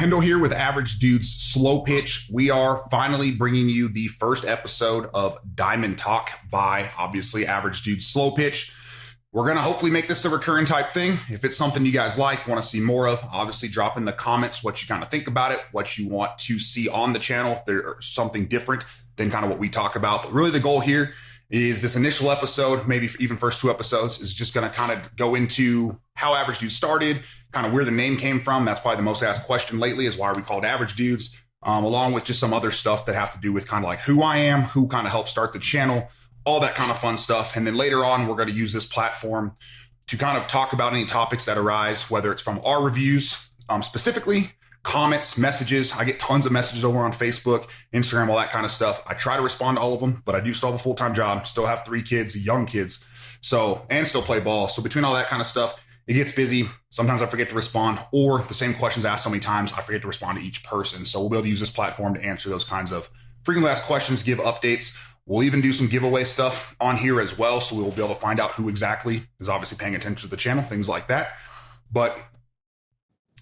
Hendo here with Average Dudes Slowpitch. We are finally bringing you the first episode of Diamond Talk by, obviously, Average Dudes Slowpitch. We're going to hopefully make this a recurring type thing. If it's something you guys like, want to see more of, obviously drop in the comments what you kind of think about it, what you want to see on the channel, if there's something different than kind of what we talk about. But really the goal here is this initial episode, maybe even first two episodes, is just going to kind of go into how Average Dudes started, kind of where the name came from. That's probably the most asked question lately, is why are we called Average Dudes, along with just some other stuff that have to do with kind of like who I am, who kind of helped start the channel, all that kind of fun stuff. And then later on, we're going to use this platform to kind of talk about any topics that arise, whether it's from our reviews, specifically comments, messages. I get tons of messages over on Facebook, Instagram, all that kind of stuff. I try to respond to all of them, but I do still have a full-time job, still have 3 kids, young kids, and still play ball. So between all that kind of stuff, it gets busy. Sometimes I forget to respond, or the same questions asked so many times, I forget to respond to each person. So we'll be able to use this platform to answer those kinds of frequently asked questions, give updates. We'll even do some giveaway stuff on here as well. So we'll be able to find out who exactly is obviously paying attention to the channel, things like that. But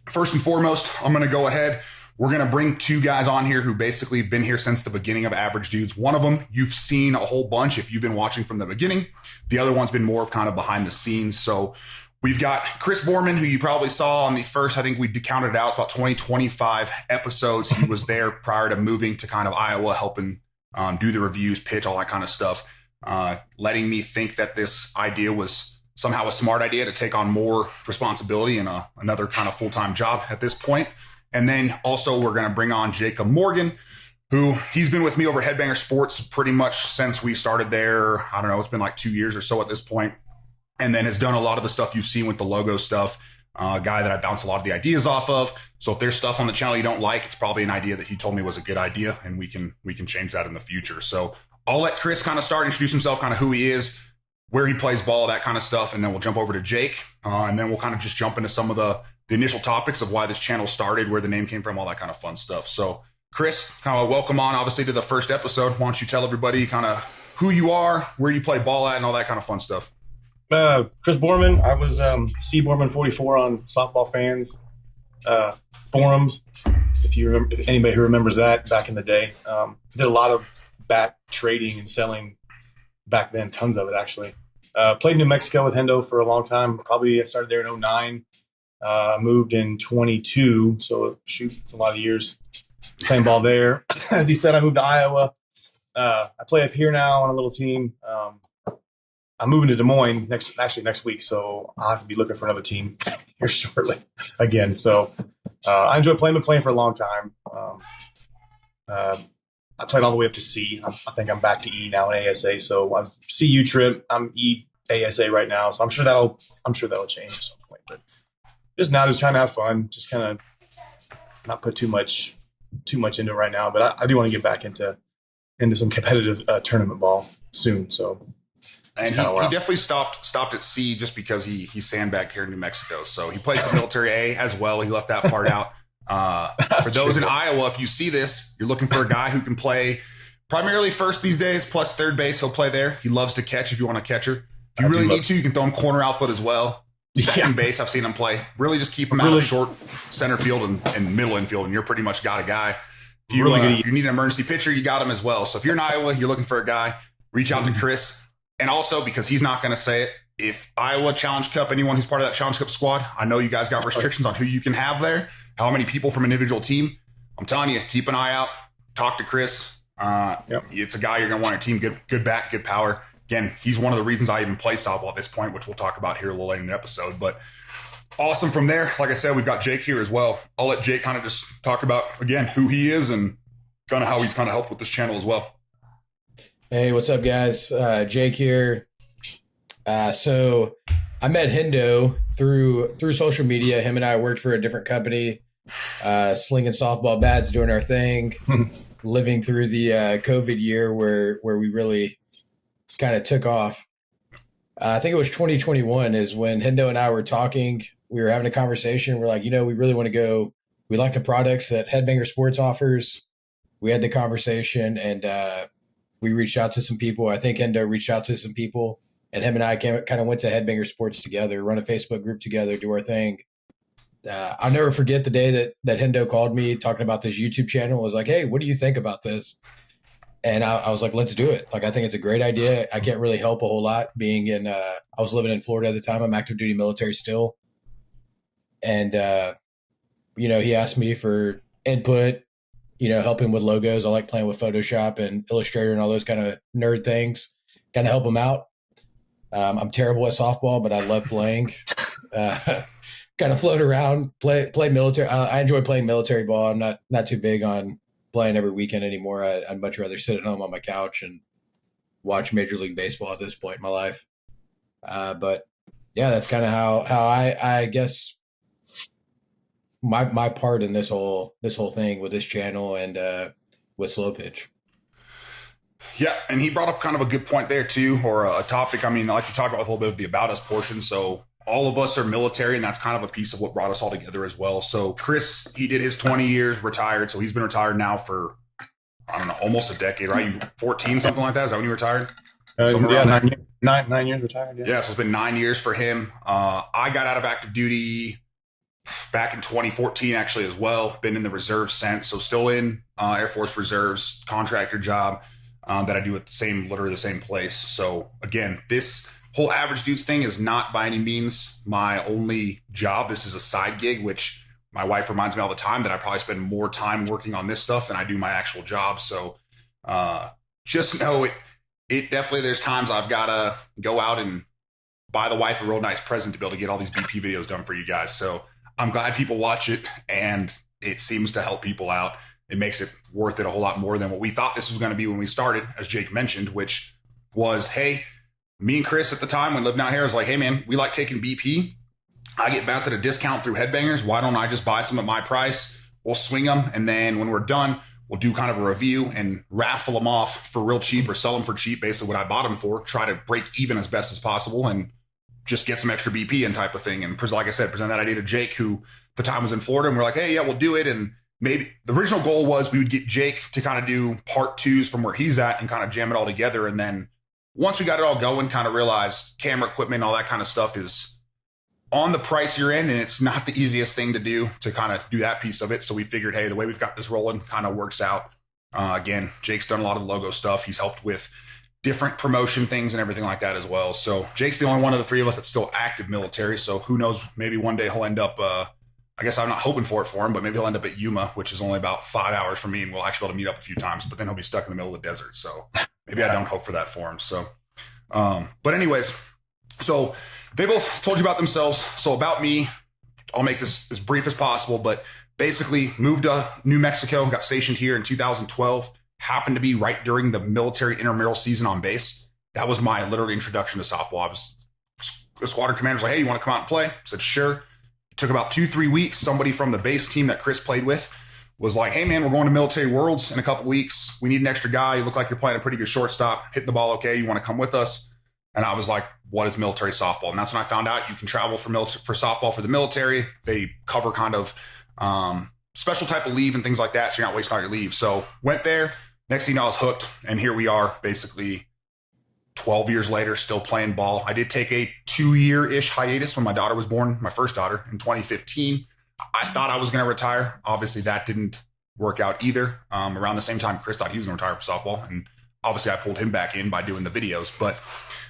first and foremost, I'm going to go ahead. We're going to bring 2 guys on here who basically have been here since the beginning of Average Dudes. One of them, you've seen a whole bunch if you've been watching from the beginning. The other one's been more of kind of behind the scenes. So we've got Chris Borman, who you probably saw on the first, I think we counted it out, it's about 20, 25 episodes. He was there prior to moving to kind of Iowa, helping do the reviews, pitch, all that kind of stuff, letting me think that this idea was somehow a smart idea to take on more responsibility and another kind of full-time job at this point. And then also we're going to bring on Jacob Morgan, who he's been with me over at Headbanger Sports pretty much since we started there. I don't know, it's been like 2 years or so at this point. And then has done a lot of the stuff you've seen with the logo stuff, a guy that I bounce a lot of the ideas off of. So if there's stuff on the channel you don't like, it's probably an idea that he told me was a good idea, and we can change that in the future. So I'll let Chris kind of start, introduce himself, kind of who he is, where he plays ball, that kind of stuff. And then we'll jump over to Jake. And then we'll kind of just jump into some of the initial topics of why this channel started, where the name came from, all that kind of fun stuff. So Chris, kind of welcome on, obviously, to the first episode. Why don't you tell everybody kind of who you are, where you play ball at, and all that kind of fun stuff. Chris Borman. I was C Borman 44 on Softball Fans forums. If anybody who remembers that back in the day, did a lot of bat trading and selling back then, tons of it actually. Played in New Mexico with Hendo for a long time. Probably I started there in 2009. Moved in 22, so it's a lot of years playing ball there. As he said, I moved to Iowa. I play up here now on a little team. I'm moving to Des Moines next week, so I'll have to be looking for another team here shortly again. So I enjoy playing. Been playing for a long time. I played all the way up to C. I think I'm back to E now in ASA. So I was CU trip. I'm E ASA right now. So I'm sure that'll change at some point. But just now, just trying to have fun. Just kind of not put too much into it right now. But I do want to get back into some competitive tournament ball soon. So. And he definitely stopped at C just because he sandbagged here in New Mexico. So he played some military A as well. He left that part out. For those in Iowa, if you see this, you're looking for a guy who can play primarily first these days, plus third base. He'll play there. He loves to catch if you want a catcher. If you really need to, you can throw him corner outfield as well. Second base, I've seen him play. Really just keep him out of short center field and middle infield, and you're pretty much got a guy. If you need an emergency pitcher, you got him as well. So if you're in Iowa, you're looking for a guy, reach out to Chris. And also, because he's not going to say it, if Iowa Challenge Cup, anyone who's part of that Challenge Cup squad, I know you guys got restrictions on who you can have there, how many people from an individual team. I'm telling you, keep an eye out. Talk to Chris. It's a guy you're going to want your team. Good bat, good power. Again, he's one of the reasons I even play softball at this point, which we'll talk about here a little later in the episode. But awesome from there. Like I said, we've got Jake here as well. I'll let Jake kind of just talk about, again, who he is and kind of how he's kind of helped with this channel as well. Hey, what's up, guys? Jake here. So I met Hendo through social media. Him and I worked for a different company, slinging softball bats, doing our thing, living through the COVID year where we really kind of took off. I think it was 2021 is when Hendo and I were talking. We were having a conversation. We're like, we really want to go. We like the products that Headbanger Sports offers. We had the conversation and we reached out to some people. I think Hendo reached out to some people, and him and I kind of went to Headbanger Sports together, run a Facebook group together, do our thing. I'll never forget the day that Hendo called me talking about this YouTube channel. Was like, hey, what do you think about this? And I was like, let's do it. Like, I think it's a great idea. I can't really help a whole lot being in, I was living in Florida at the time. I'm active duty military still. And, he asked me for input, helping with logos. I like playing with Photoshop and Illustrator and all those kind of nerd things, kind of help him out. I'm terrible at softball, but I love playing, kind of float around, play military. I enjoy playing military ball. I'm not too big on playing every weekend anymore. I'd much rather sit at home on my couch and watch Major League Baseball at this point in my life. But yeah, that's kind of how I guess my part in this whole thing with this channel and with Slo-Pitch. Yeah, and he brought up kind of a good point there too, or a topic. I mean, I like to talk about a little bit of the about us portion. So all of us are military, and that's kind of a piece of what brought us all together as well. So Chris, he did his 20 years, retired. So he's been retired now for, I don't know, almost a decade, right? You 14, something like that? Is that when you retired? Yeah, 9 years retired. Yeah. So it's been 9 years for him. I got out of active duty back in 2014, actually, as well. Been in the reserves since. So still in Air Force Reserves, contractor job that I do at literally the same place. So again, this whole average dudes thing is not by any means my only job. This is a side gig, which my wife reminds me all the time that I probably spend more time working on this stuff than I do my actual job. So just know it definitely, there's times I've got to go out and buy the wife a real nice present to be able to get all these BP videos done for you guys. So I'm glad people watch it, and it seems to help people out. It makes it worth it a whole lot more than what we thought this was going to be when we started, as Jake mentioned, which was, hey, me and Chris at the time, when we lived out here, was like, hey, man, we like taking BP. I get bounced at a discount through Headbangers. Why don't I just buy some at my price? We'll swing them. And then when we're done, we'll do kind of a review and raffle them off for real cheap or sell them for cheap, basically what I bought them for, try to break even as best as possible and just get some extra BP and type of thing. And like I said, present that idea to Jake, who at the time was in Florida. And we're like, hey, yeah, we'll do it. And maybe the original goal was we would get Jake to kind of do part twos from where he's at and kind of jam it all together. And then once we got it all going, kind of realized camera equipment, all that kind of stuff is on the price you're in. And it's not the easiest thing to do to kind of do that piece of it. So we figured, hey, the way we've got this rolling kind of works out. Again, Jake's done a lot of the logo stuff. He's helped with different promotion things and everything like that as well. So Jake's the only one of the three of us that's still active military. So who knows, maybe one day he'll end up, I guess I'm not hoping for it for him, but maybe he'll end up at Yuma, which is only about 5 hours from me, and we'll actually be able to meet up a few times, but then he'll be stuck in the middle of the desert. So maybe I don't hope for that for him. So, but anyways, so they both told you about themselves. So about me, I'll make this as brief as possible, but basically moved to New Mexico, got stationed here in 2012, happened to be right during the military intramural season on base. That was my literal introduction to softball. The squadron commander was like, hey, you want to come out and play? I said, sure. It took about 2-3 weeks. Somebody from the base team that Chris played with was like, hey, man, we're going to Military Worlds in a couple weeks. We need an extra guy. You look like you're playing a pretty good shortstop, hitting the ball okay. You want to come with us? And I was like, what is military softball? And that's when I found out you can travel for softball for the military. They cover kind of special type of leave and things like that, so you're not wasting all your leave. So went there. Next thing you know, I was hooked, and here we are basically 12 years later, still playing ball. I did take a 2-year-ish hiatus when my daughter was born, my first daughter, in 2015. I thought I was going to retire. Obviously, that didn't work out either. Around the same time, Chris thought he was going to retire from softball, and obviously I pulled him back in by doing the videos. But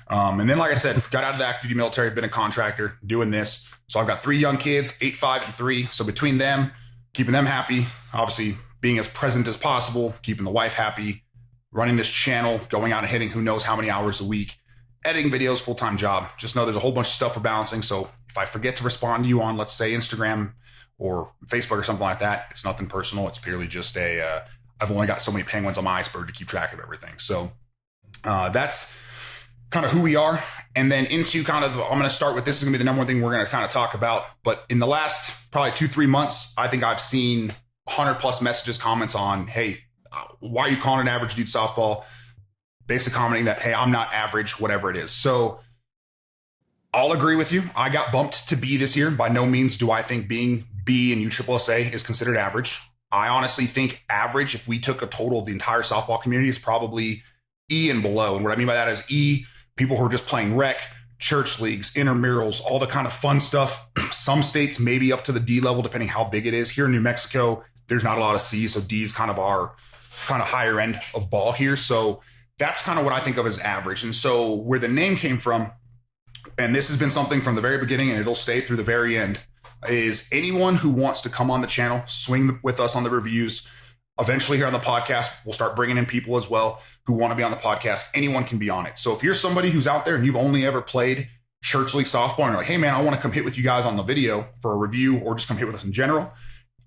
and then, like I said, got out of the active duty military, been a contractor, doing this. So I've got 3 young kids, 8, 5, and 3. So between them, keeping them happy, obviously being as present as possible, keeping the wife happy, running this channel, going out and hitting who knows how many hours a week, editing videos, full-time job. Just know there's a whole bunch of stuff we're balancing. So if I forget to respond to you on, let's say, Instagram or Facebook or something like that, it's nothing personal. It's purely just I've only got so many penguins on my iceberg to keep track of everything. So that's kind of who we are. And then into kind of, I'm going to start with, this is going to be the number one thing we're going to kind of talk about. But in the last probably 2-3 months, I think I've seen 100 plus messages, comments on, hey, why are you calling it average dude softball? Basically commenting that, hey, I'm not average, whatever it is. So I'll agree with you. I got bumped to B this year. By no means do I think being B in USSSA is considered average. I honestly think average, if we took a total of the entire softball community, is probably E and below. And what I mean by that is E, people who are just playing rec, church leagues, intramurals, all the kind of fun stuff. Some states maybe up to the D level, depending how big it is. Here in New Mexico, there's not a lot of C, so D is kind of our kind of higher end of ball here. So that's kind of what I think of as average. And so where the name came from, and this has been something from the very beginning and it'll stay through the very end, is anyone who wants to come on the channel, swing with us on the reviews. Eventually here on the podcast, we'll start bringing in people as well who want to be on the podcast. Anyone can be on it. So if you're somebody who's out there and you've only ever played church league softball and you're like, hey man, I want to come hit with you guys on the video for a review or just come hit with us in general,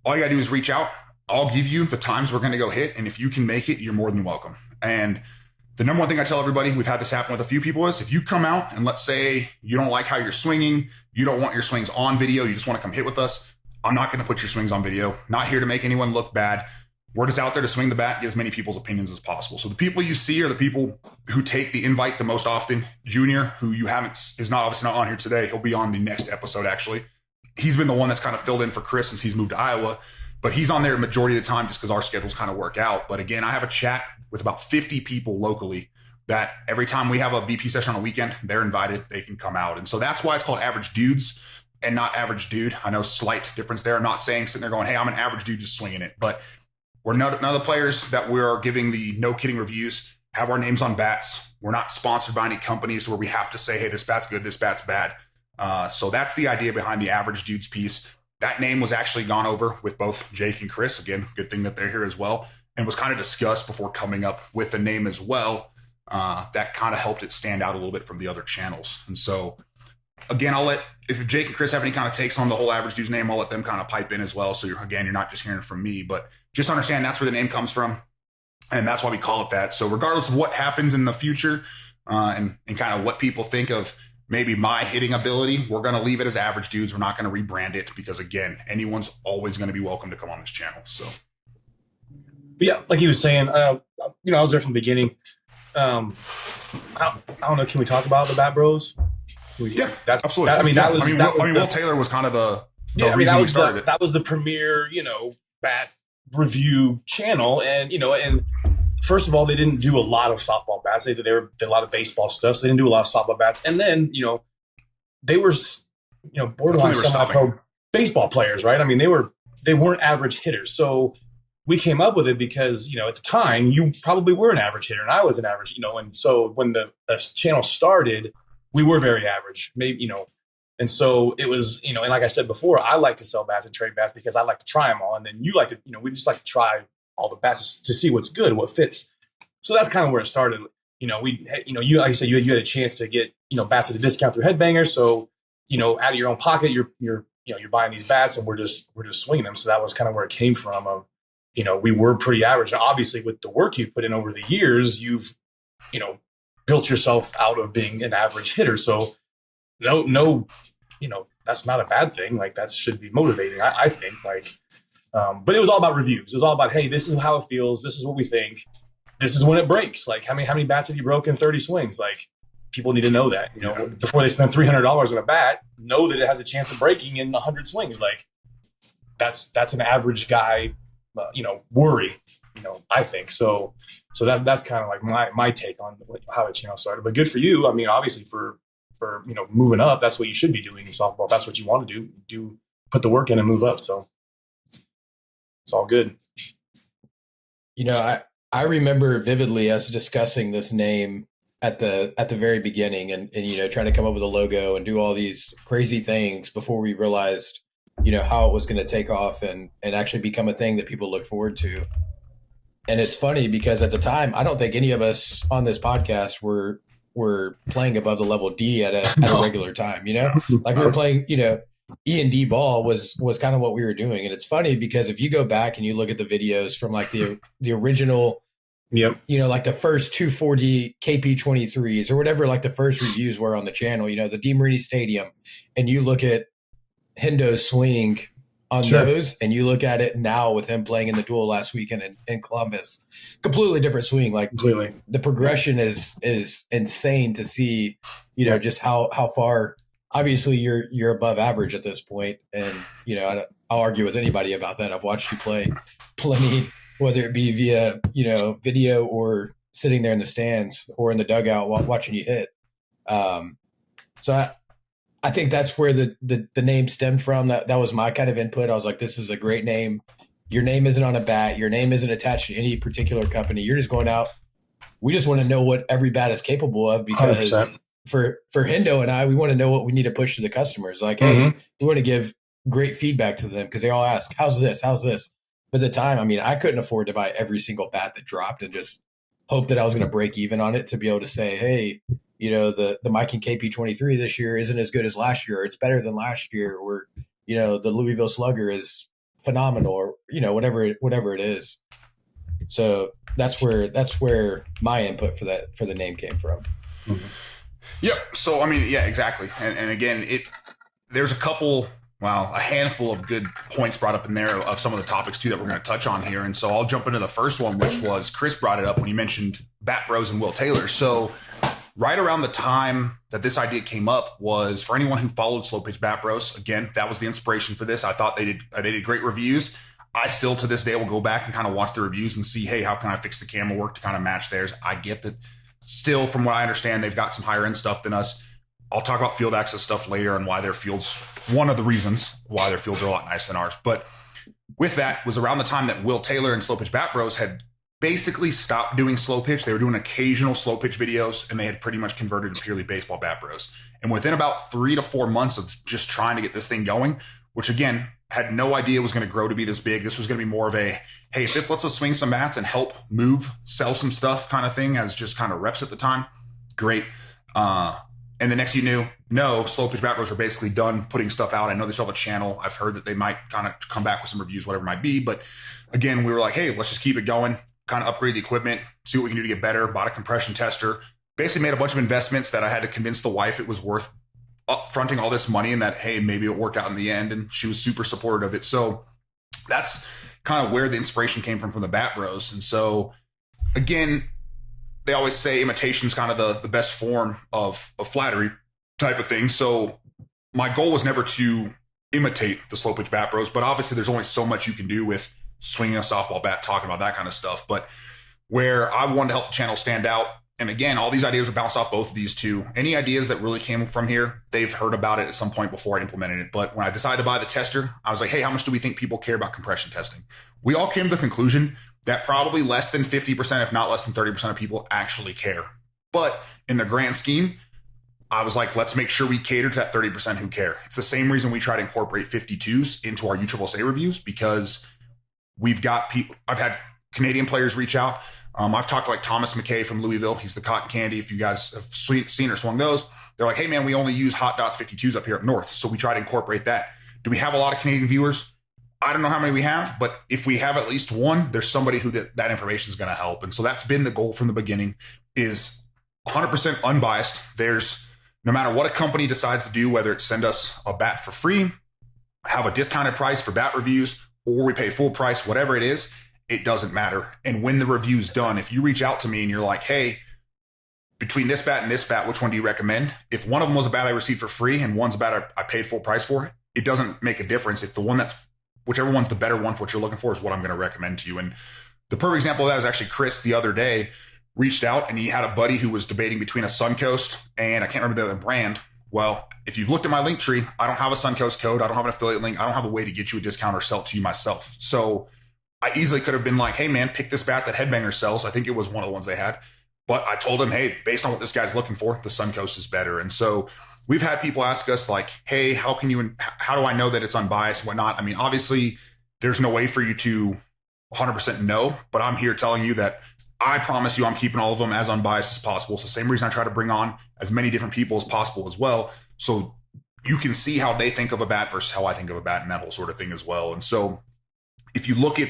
all you gotta do is reach out. I'll give you the times we're going to go hit. And if you can make it, you're more than welcome. And the number one thing I tell everybody, we've had this happen with a few people, is if you come out and let's say you don't like how you're swinging, you don't want your swings on video, you just want to come hit with us, I'm not going to put your swings on video. Not here to make anyone look bad. We're just out there to swing the bat, get as many people's opinions as possible. So the people you see are the people who take the invite the most often. Junior, who you haven't, is not obviously not on here today. He'll be on the next episode, actually. He's been the one that's kind of filled in for Chris since he's moved to Iowa. But he's on there a majority of the time just because our schedules kind of work out. But again, I have a chat with about 50 people locally that every time we have a BP session on a weekend, they're invited, they can come out. And so that's why it's called Average Dudes and not Average Dude. I know slight difference there. I'm not saying sitting there going, hey, I'm an average dude just swinging it. But we're none of the players that we're giving the no kidding reviews have our names on bats. We're not sponsored by any companies where we have to say, hey, this bat's good, this bat's bad. So that's the idea behind the Average Dudes piece. That name was actually gone over with both Jake and Chris. Again, good thing that they're here as well. And was kind of discussed before coming up with the name as well. That kind of helped it stand out a little bit from the other channels. And so, again, I'll let, if Jake and Chris have any kind of takes on the whole Average Dude's name, I'll let them kind of pipe in as well. So, you're not just hearing it from me, but just understand that's where the name comes from. And that's why we call it that. So regardless of what happens in the future and kind of what people think of maybe my hitting ability, we're going to leave it as Average Dudes. We're not going to rebrand it because, again, anyone's always going to be welcome to come on this channel. So, but yeah, like he was saying, I was there from the beginning. I don't know. Can we talk about the Bat Bros? Yeah, absolutely. Will Taylor was kind of the reason we started it. That was the premier, bat review channel, and first of all, they didn't do a lot of softball bats. They did a lot of baseball stuff. So they didn't do a lot of softball bats. And then, they were, borderline semi-pro baseball players, right? I mean, they weren't average hitters. So we came up with it because, at the time you probably were an average hitter and I was an average, and so when the channel started, we were very average, maybe, and so it was, and like I said before, I like to sell bats and trade bats because I like to try them all. And then you like to, we just like to try all the bats to see what's good, what fits. So that's kind of where it started. You like you said, you had a chance to get, bats at a discount through Headbangers. So, out of your own pocket, you're buying these bats and we're just swinging them. So that was kind of where it came from. We were pretty average. And obviously with the work you've put in over the years, you've, built yourself out of being an average hitter. So no, that's not a bad thing. Like that should be motivating. I think but it was all about reviews. It was all about, hey, this is how it feels. This is what we think. This is when it breaks. Like how many bats have you broken 30 swings? Like people need to know that, before they spend $300 on a bat, know that it has a chance of breaking in 100 swings. Like that's an average guy, worry, I think. So that's kind of like my take on how the channel started. But good for you. I mean, obviously for moving up, that's what you should be doing in softball. That's what you want to do, put the work in and move up. So it's all good. I remember vividly us discussing this name at the very beginning and trying to come up with a logo and do all these crazy things before we realized, how it was going to take off and actually become a thing that people look forward to. And it's funny because at the time, I don't think any of us on this podcast were playing above the level D at a regular time, like we were playing, E and D ball was kind of what we were doing. And it's funny because if you go back and you look at the videos from like the original, like the first 240 KP23s or whatever, like the first reviews were on the channel, the DeMarini Stadium, and you look at Hendo's swing on those and you look at it now with him playing in the duel last weekend in Columbus, completely different swing. Like completely. The progression is insane to see, just how far. Obviously, you're above average at this point, and I'll argue with anybody about that. I've watched you play plenty, whether it be via video or sitting there in the stands or in the dugout while watching you hit. So I think that's where the name stemmed from. That was my kind of input. I was like, this is a great name. Your name isn't on a bat. Your name isn't attached to any particular company. You're just going out. We just want to know what every bat is capable of, because 100%. for Hendo and I, we want to know what we need to push to the customers. Like, hey, we want to give great feedback to them, because they all ask, how's this? How's this? But at the time, I mean, I couldn't afford to buy every single bat that dropped and just hope that I was going to break even on it to be able to say, hey, you know, the Miking KP23 this year isn't as good as last year. Or it's better than last year. Or, you know, the Louisville Slugger is phenomenal, or, you know, whatever it is. So that's where my input for the name came from. Yep. So, I mean, yeah, exactly. And again, there's a handful of good points brought up in there of some of the topics too that we're going to touch on here. And so I'll jump into the first one, which was Chris brought it up when he mentioned Bat Bros and Will Taylor. So right around the time that this idea came up was, for anyone who followed Slo-Pitch Bat Bros, again, that was the inspiration for this. I thought they did great reviews. I still to this day will go back and kind of watch the reviews and see, hey, how can I fix the camera work to kind of match theirs? I get that still, from what I understand, they've got some higher end stuff than us. I'll talk about field access stuff later and why their fields, one of the reasons why their fields are a lot nicer than ours. But with that was around the time that Will Taylor and Slo-Pitch Bat Bros had basically stopped doing slow pitch. They were doing occasional slow pitch videos, and they had pretty much converted to purely baseball bat bros. And within about 3 to 4 months of just trying to get this thing going, which again, had no idea was going to grow to be this big. This was going to be more of a, hey, if this lets us swing some bats and help move, sell some stuff kind of thing, as just kind of reps at the time. Great. And the next you knew, no, Slow Pitch Bat Bros are basically done putting stuff out. I know they still have a channel. I've heard that they might kind of come back with some reviews, whatever it might be. But again, we were like, hey, let's just keep it going, kind of upgrade the equipment, see what we can do to get better. Bought a compression tester, basically made a bunch of investments that I had to convince the wife it was worth upfronting all this money and that, hey, maybe it'll work out in the end. And she was super supportive of it. So that's kind of where the inspiration came from the Bat Bros. And so again, they always say imitation is kind of the best form of flattery type of thing. So my goal was never to imitate the Slow Pitch Bat Bros, but obviously there's only so much you can do with swinging a softball bat, talking about that kind of stuff. But where I wanted to help the channel stand out, and again, all these ideas were bounced off both of these two. Any ideas that really came from here, they've heard about it at some point before I implemented it. But when I decided to buy the tester, I was like, hey, how much do we think people care about compression testing? We all came to the conclusion that probably less than 50%, if not less than 30% of people actually care. But in the grand scheme, I was like, let's make sure we cater to that 30% who care. It's the same reason we try to incorporate 52s into our USSSA reviews, because we've got people, I've had Canadian players reach out. I've talked to like Thomas McKay from Louisville. He's the cotton candy. If you guys have seen or swung those, they're like, hey man, we only use hot dots 52s up here up north. So we try to incorporate that. Do we have a lot of Canadian viewers? I don't know how many we have, but if we have at least one, there's somebody who that information is going to help. And so that's been the goal from the beginning, is 100% unbiased. There's no matter what a company decides to do, whether it's send us a bat for free, have a discounted price for bat reviews, or we pay full price, whatever it is, it doesn't matter. And when the review's done, if you reach out to me and you're like, hey, between this bat and this bat, which one do you recommend? If one of them was a bat I received for free and one's a bat I paid full price for, it doesn't make a difference. If the one whichever one's the better one for what you're looking for is what I'm going to recommend to you. And the perfect example of that is actually Chris the other day reached out and he had a buddy who was debating between a Suncoast and I can't remember the other brand. Well, if you've looked at my link tree, I don't have a Suncoast code. I don't have an affiliate link. I don't have a way to get you a discount or sell it to you myself. So I easily could have been like, hey man, pick this bat that Headbanger sells. I think it was one of the ones they had. But I told him, hey, based on what this guy's looking for, the Suncoast is better. And so we've had people ask us like, hey, how do I know that it's unbiased and whatnot? I mean, obviously there's no way for you to 100% know, but I'm here telling you that I promise you I'm keeping all of them as unbiased as possible. It's the same reason I try to bring on as many different people as possible as well. So you can see how they think of a bat versus how I think of a bat and that whole sort of thing as well. And so if you look at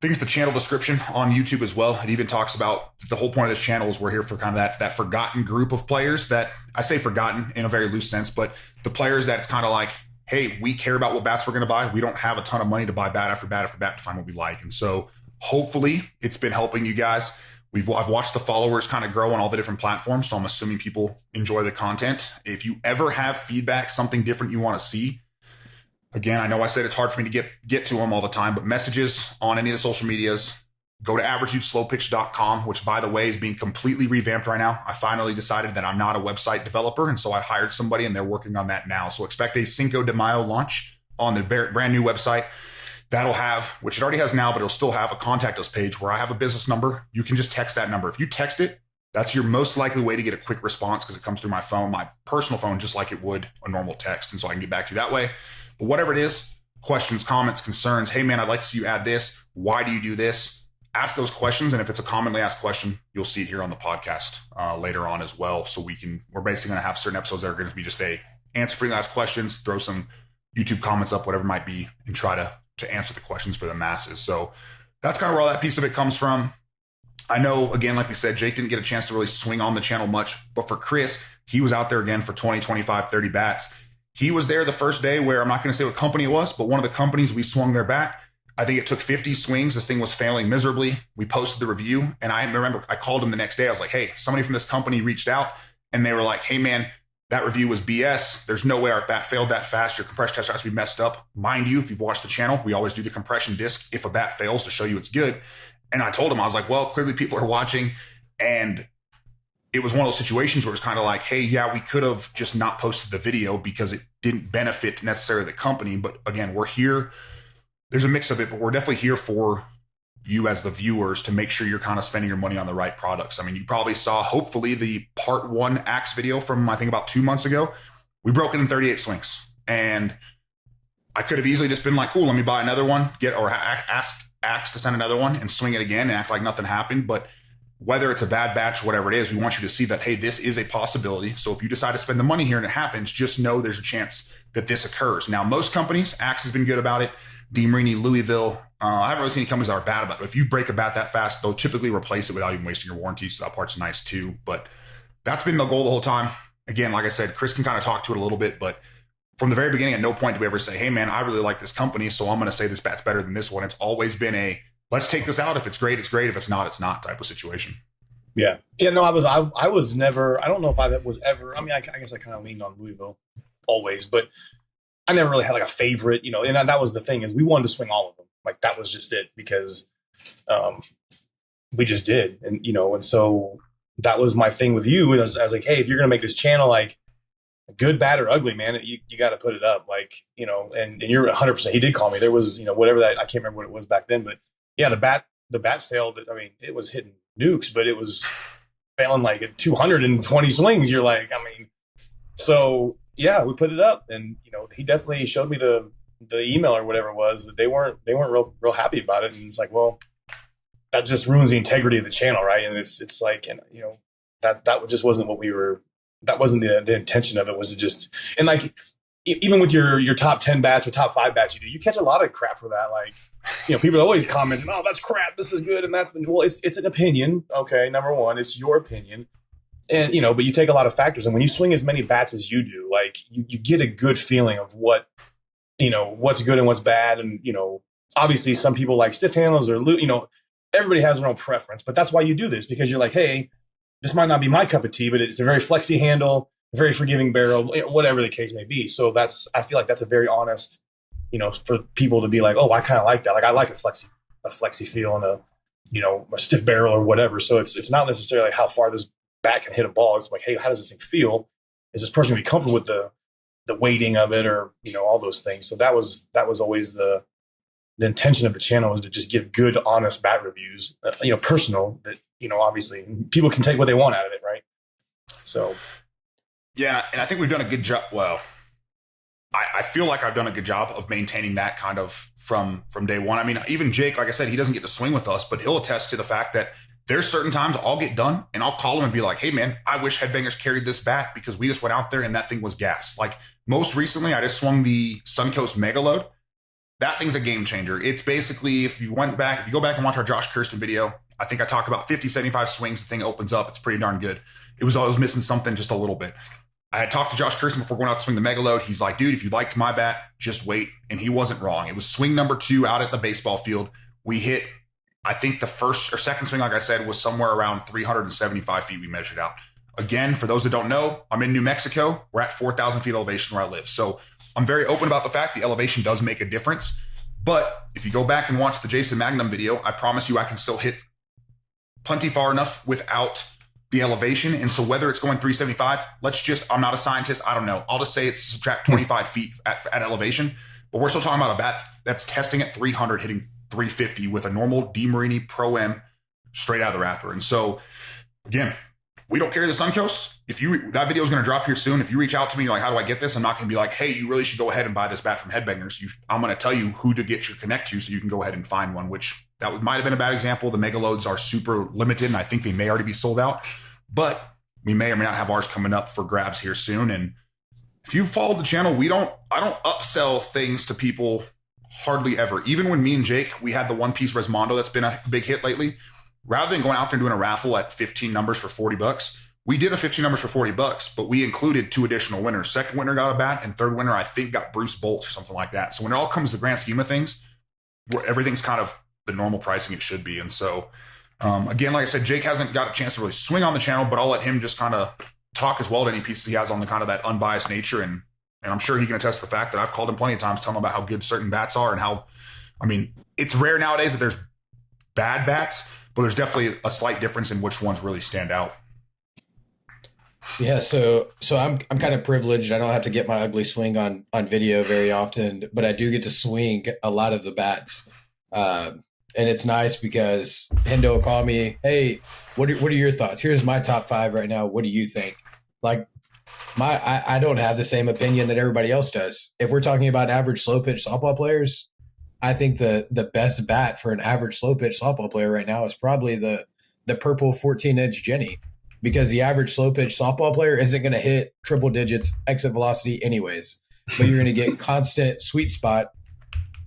things, the channel description on YouTube as well, it even talks about the whole point of this channel is we're here for kind of that forgotten group of players that I say forgotten in a very loose sense, but the players that it's kind of like, hey, we care about what bats we're going to buy. We don't have a ton of money to buy bat after bat after bat to find what we like. And so hopefully it's been helping you guys. I've watched the followers kind of grow on all the different platforms. So I'm assuming people enjoy the content. If you ever have feedback, something different you want to see, again, I know I said it's hard for me to get to them all the time, but messages on any of the social medias, go to averagedudeslowpitch.com, which, by the way, is being completely revamped right now. I finally decided that I'm not a website developer, and so I hired somebody, and they're working on that now. So expect a Cinco de Mayo launch on the brand new website. That'll have, which it already has now, but it'll still have a contact us page where I have a business number. You can just text that number. If you text it, that's your most likely way to get a quick response because it comes through my phone, my personal phone, just like it would a normal text. And so I can get back to you that way. But whatever it is, questions, comments, concerns. Hey, man, I'd like to see you add this. Why do you do this? Ask those questions. And if it's a commonly asked question, you'll see it here on the podcast later on as well. So we're basically going to have certain episodes that are going to be just a answer frequently asked questions, throw some YouTube comments up, whatever it might be, and try to answer the questions for the masses. So that's kind of where all that piece of it comes from. I know, again, like we said, Jake didn't get a chance to really swing on the channel much, but for Chris, he was out there again for 20, 25, 30 bats. He was there the first day where I'm not going to say what company it was, but one of the companies we swung their bat. I think it took 50 swings. This thing was failing miserably. We posted the review, and I remember I called him the next day. I was like, hey, somebody from this company reached out, and they were like, hey, man, that review was BS. There's no way our bat failed that fast. Your compression tester has to be messed up. Mind you, if you've watched the channel, we always do the compression disc if a bat fails to show you it's good. And I told him, I was like, well, clearly people are watching. And it was one of those situations where it was kind of like, hey, yeah, we could have just not posted the video because it didn't benefit necessarily the company. But again, we're here. There's a mix of it, but we're definitely here for you as the viewers to make sure you're kind of spending your money on the right products. I mean, you probably saw, hopefully, the part 1 Axe video from, I think, about 2 months ago. We broke it in 38 swings. And I could have easily just been like, cool, let me buy another one, ask Axe to send another one and swing it again and act like nothing happened. But whether it's a bad batch, whatever it is, we want you to see that, hey, this is a possibility. So if you decide to spend the money here and it happens, just know there's a chance that this occurs. Now, most companies, Axe has been good about it. DeMarini, Louisville, I haven't really seen any companies that are bad about it. But if you break a bat that fast, they'll typically replace it without even wasting your warranty. So that part's nice too. But that's been the goal the whole time. Again, like I said, Chris can kind of talk to it a little bit, but from the very beginning, at no point do we ever say, hey, man, I really like this company, so I'm going to say this bat's better than this one. It's always been let's take this out. If it's great, it's great. If it's not, it's not type of situation. Yeah. Yeah, no, I was never, I don't know if I was ever, I mean, I guess I kind of leaned on Louisville always, but I never really had like a favorite, and that was the thing is we wanted to swing all of them. Like that was just it because we just did. And, and so that was my thing with you. And I was like, hey, if you're going to make this channel, like good, bad or ugly, man, you got to put it up. Like, and you're 100%. He did call me. There was, whatever that, I can't remember what it was back then, but yeah, the bat failed. I mean, it was hitting nukes, but it was failing like at 220 swings. You're like, I mean, so yeah, we put it up and, he definitely showed me the email or whatever it was that they weren't real happy about it. And it's like, well, that just ruins the integrity of the channel. Right. And it's like, and that just wasn't what we were, that wasn't the intention of it was to just, and like, even with your top 10 bats or top 5 bats you catch a lot of crap for that. Like, people are always commenting, oh, that's crap. This is good. And well, it's an opinion. Okay. Number one, it's your opinion. And, but you take a lot of factors. And when you swing as many bats as you do, like you get a good feeling of what, what's good and what's bad. And, obviously some people like stiff handles or, everybody has their own preference, but that's why you do this because you're like, hey, this might not be my cup of tea, but it's a very flexy handle, very forgiving barrel, whatever the case may be. So I feel like that's a very honest, for people to be like, oh, I kind of like that. Like I like a flexy feel and a stiff barrel or whatever. So it's not necessarily like how far this bat can hit a ball. It's like, hey, how does this thing feel? Is this person gonna be comfortable with the weighting of it or, all those things. So that was always the intention of the channel was to just give good, honest bat reviews, personal that, obviously people can take what they want out of it. Right. So. Yeah. And I think we've done a good job. Well, I feel like I've done a good job of maintaining that kind of from day one. I mean, even Jake, like I said, he doesn't get to swing with us, but he'll attest to the fact that there's certain times I'll get done and I'll call him and be like, hey man, I wish Headbangers carried this bat because we just went out there and that thing was gas. Like most recently, I just swung the Suncoast Mega Load. That thing's a game changer. It's basically, if you go back and watch our Josh Kirsten video, I think I talk about 50, 75 swings. The thing opens up. It's pretty darn good. It was always missing something just a little bit. I had talked to Josh Kirsten before going out to swing the Mega Load. He's like, dude, if you liked my bat, just wait. And he wasn't wrong. It was swing number 2 out at the baseball field. We hit, I think the first or second swing, like I said, was somewhere around 375 feet we measured out. Again, for those that don't know, I'm in New Mexico. We're at 4,000 feet elevation where I live. So I'm very open about the fact the elevation does make a difference. But if you go back and watch the Jason Magnum video, I promise you I can still hit plenty far enough without the elevation. And so whether it's going 375, I'm not a scientist. I don't know. I'll just say it's subtract 25 feet at elevation. But we're still talking about a bat that's testing at 300, hitting 350 with a normal DeMarini Pro M straight out of the Raptor. And so, again, we don't carry the Suncoast. That video is going to drop here soon. If you reach out to me, you're like, how do I get this? I'm not going to be like, hey, you really should go ahead and buy this bat from Headbangers. I'm going to tell you who to get your connect to so you can go ahead and find one, which that might have been a bad example. The mega loads are super limited, and I think they may already be sold out. But we may or may not have ours coming up for grabs here soon. And if you've followed the channel, I don't upsell things to people hardly ever. Even when me and Jake, we had the one piece Resmondo that's been a big hit lately. Rather than going out there and doing a raffle at 15 numbers for $40, we did a 15 numbers for $40, but we included 2 additional winners. Second winner got a bat, and third winner, I think, got Bruce Bolts or something like that. So when it all comes to the grand scheme of things, where everything's kind of the normal pricing it should be. And so, again, like I said, Jake hasn't got a chance to really swing on the channel, but I'll let him just kind of talk as well to any pieces he has on the kind of that unbiased nature. And I'm sure he can attest to the fact that I've called him plenty of times, telling him about how good certain bats are and how, it's rare nowadays that there's bad bats, but there's definitely a slight difference in which ones really stand out. Yeah, so I'm kind of privileged. I don't have to get my ugly swing on video very often, but I do get to swing a lot of the bats. And it's nice because Hendo will call me, hey, what are your thoughts? Here's my top 5 right now. What do you think? Like I don't have the same opinion that everybody else does. If we're talking about average slow pitch softball players, I think the best bat for an average slow pitch softball player right now is probably the purple 14-inch Jenny, because the average slow pitch softball player isn't going to hit triple digits exit velocity anyways, but you're going to get constant sweet spot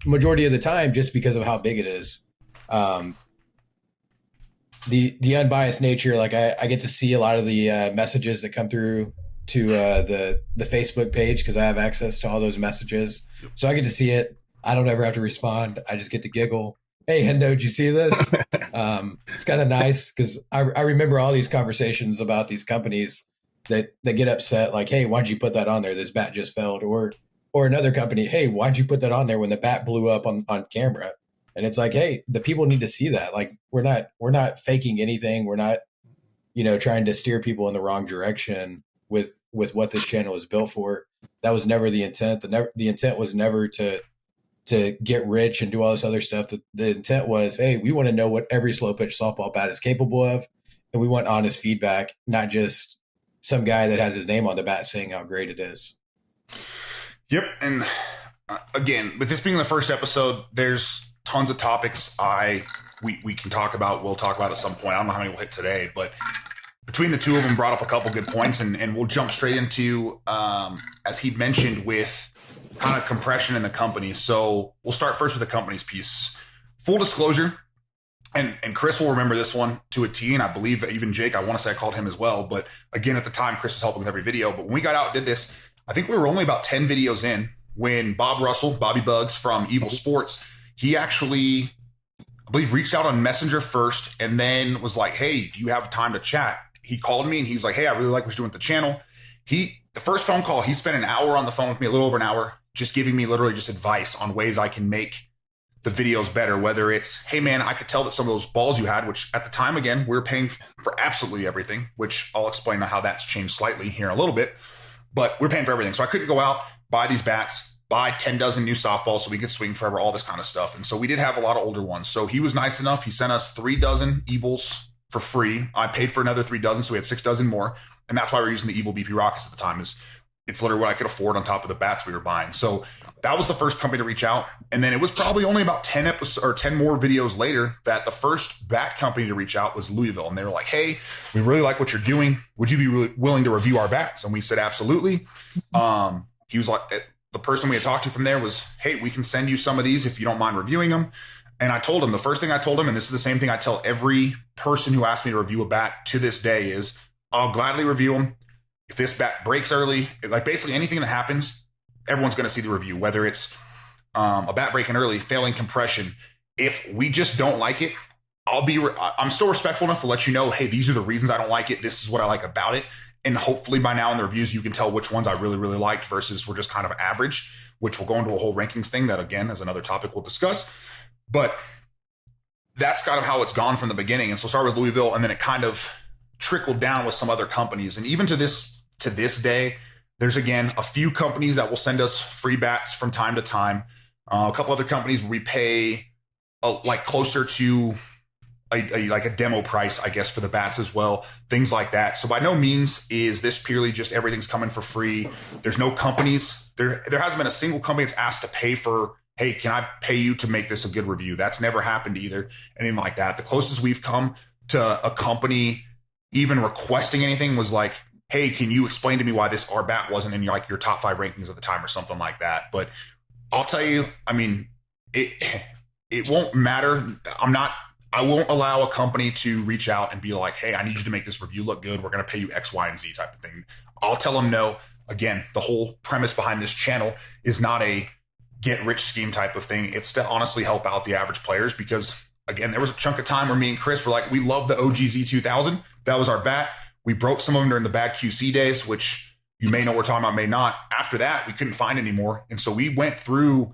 majority of the time just because of how big it is. The unbiased nature, like I get to see a lot of the messages that come through to the Facebook page because I have access to all those messages, so I get to see it. I don't ever have to respond. I just get to giggle. Hey, Hendo, did you see this? It's kind of nice because I remember all these conversations about these companies that get upset, like, hey, why'd you put that on there? This bat just failed. Or another company, hey, why'd you put that on there when the bat blew up on camera? And it's like, hey, the people need to see that. Like, we're not faking anything. We're not, trying to steer people in the wrong direction with what this channel is built for. That was never the intent. The intent was never to get rich and do all this other stuff. The intent was, hey, we want to know what every slow pitch softball bat is capable of, and we want honest feedback, not just some guy that has his name on the bat saying how great it is. Yep. And again, with this being the first episode, there's tons of topics we can talk about. We'll talk about at some point. I don't know how many we'll hit today, but between the two of them brought up a couple good points, and we'll jump straight into, as he mentioned, with kind of compression in the company. So we'll start first with the company's piece. Full disclosure, and Chris will remember this one to a T, and I believe even Jake, I want to say I called him as well. But again, at the time, Chris was helping with every video. But when we got out and did this, I think we were only about 10 videos in when Bobby Bugs from Evil Sports, he actually, I believe, reached out on Messenger first and then was like, hey, do you have time to chat? He called me and he's like, hey, I really like what you're doing with the channel. The first phone call, he spent an hour on the phone with me, a little over an hour, just giving me literally just advice on ways I can make the videos better. Whether it's, hey man, I could tell that some of those balls you had, which at the time, again, we were paying for absolutely everything, which I'll explain how that's changed slightly here in a little bit, but we're paying for everything. So I couldn't go out, buy these bats, buy 10 dozen new softballs so we could swing forever, all this kind of stuff. And so we did have a lot of older ones. So he was nice enough. He sent us 3 dozen Evils for free. I paid for another 3 dozen. So we had 6 dozen more. And that's why we're using the Evil BP Rockets at the time. It's literally what I could afford on top of the bats we were buying. So that was the first company to reach out. And then it was probably only about 10 episodes or 10 more videos later that the first bat company to reach out was Louisville. And they were like, hey, we really like what you're doing. Would you be willing to review our bats? And we said, absolutely. He was like, the person we had talked to from there was, hey, we can send you some of these if you don't mind reviewing them. And I told him, the first thing I told him, and this is the same thing I tell every person who asks me to review a bat to this day, is I'll gladly review them. If this bat breaks early, like basically anything that happens, everyone's going to see the review, whether it's a bat breaking early, failing compression. If we just don't like it, I'm still respectful enough to let you know, hey, these are the reasons I don't like it. This is what I like about it. And hopefully by now in the reviews, you can tell which ones I really, really liked versus were just kind of average. which will go into a whole rankings thing that, again, is another topic we'll discuss. But that's kind of how it's gone from the beginning. And so start with Louisville, and then it kind of trickled down with some other companies. And even to this day, there's, again, a few companies that will send us free bats from time to time. A couple other companies where we pay like closer to a demo price, I guess, for the bats as well, things like that. So by no means is this purely just everything's coming for free. There's no companies. There hasn't been a single company that's asked to pay for, hey, can I pay you to make this a good review? That's never happened either, anything like that. The closest we've come to a company even requesting anything was like, hey, can you explain to me why this our bat wasn't in your top 5 rankings at the time or something like that? But I'll tell you, I mean, it won't matter. I won't allow a company to reach out and be like, hey, I need you to make this review look good. We're going to pay you X, Y, and Z type of thing. I'll tell them no. Again, the whole premise behind this channel is not a get rich scheme type of thing. It's to honestly help out the average players because, again, there was a chunk of time where me and Chris were like, we love the OGZ 2000. That was our bat. We broke some of them during the bad QC days, which you may know what we're talking about, may not. After that, we couldn't find anymore. And so we went through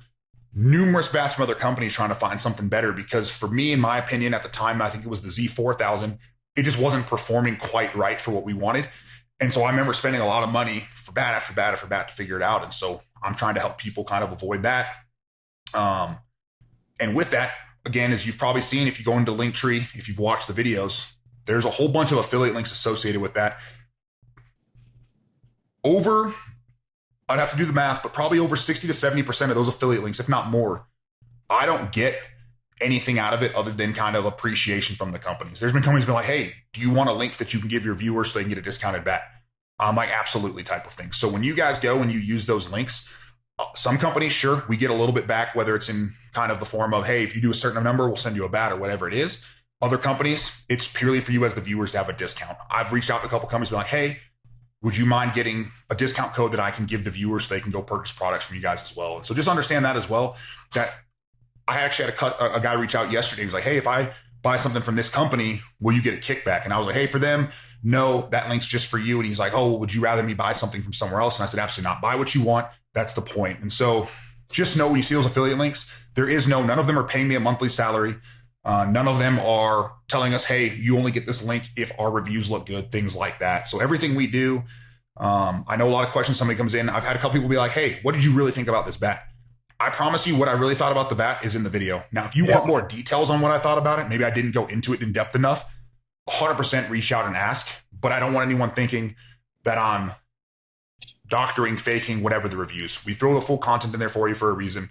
numerous bats from other companies trying to find something better because for me, in my opinion, at the time, I think it was the Z4000, it just wasn't performing quite right for what we wanted. And so I remember spending a lot of money for bat after bat after bat to figure it out. And so I'm trying to help people kind of avoid that. And with that, again, as you've probably seen, if you go into Linktree, if you've watched the videos, there's a whole bunch of affiliate links associated with that. I'd have to do the math, but probably over 60 to 70% of those affiliate links, if not more, I don't get anything out of it other than kind of appreciation from the companies. There's been companies been like, hey, do you want a link that you can give your viewers so they can get a discounted bat? I'm like, absolutely type of thing. So when you guys go and you use those links, some companies, sure, we get a little bit back, whether it's in kind of the form of, hey, if you do a certain number, we'll send you a bat or whatever it is. Other companies, it's purely for you as the viewers to have a discount. I've reached out to a couple companies, been like, hey, would you mind getting a discount code that I can give to viewers so they can go purchase products from you guys as well? And so just understand that as well, that I actually had a guy reach out yesterday. He's like, hey, if I buy something from this company, will you get a kickback? And I was like, hey, for them, no, that link's just for you. And he's like, oh, would you rather me buy something from somewhere else? And I said, absolutely not. Buy what you want. That's the point. And so just know when you see those affiliate links, none of them are paying me a monthly salary. None of them are telling us, hey, you only get this link if our reviews look good, things like that. So everything we do, I know a lot of questions. Somebody comes in. I've had a couple people be like, hey, what did you really think about this bat? I promise you what I really thought about the bat is in the video. Now, if you want more details on what I thought about it, maybe I didn't go into it in depth enough, 100% reach out and ask. But I don't want anyone thinking that I'm doctoring, faking, whatever the reviews. We throw the full content in there for you for a reason.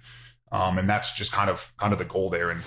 And that's just kind of the goal there. And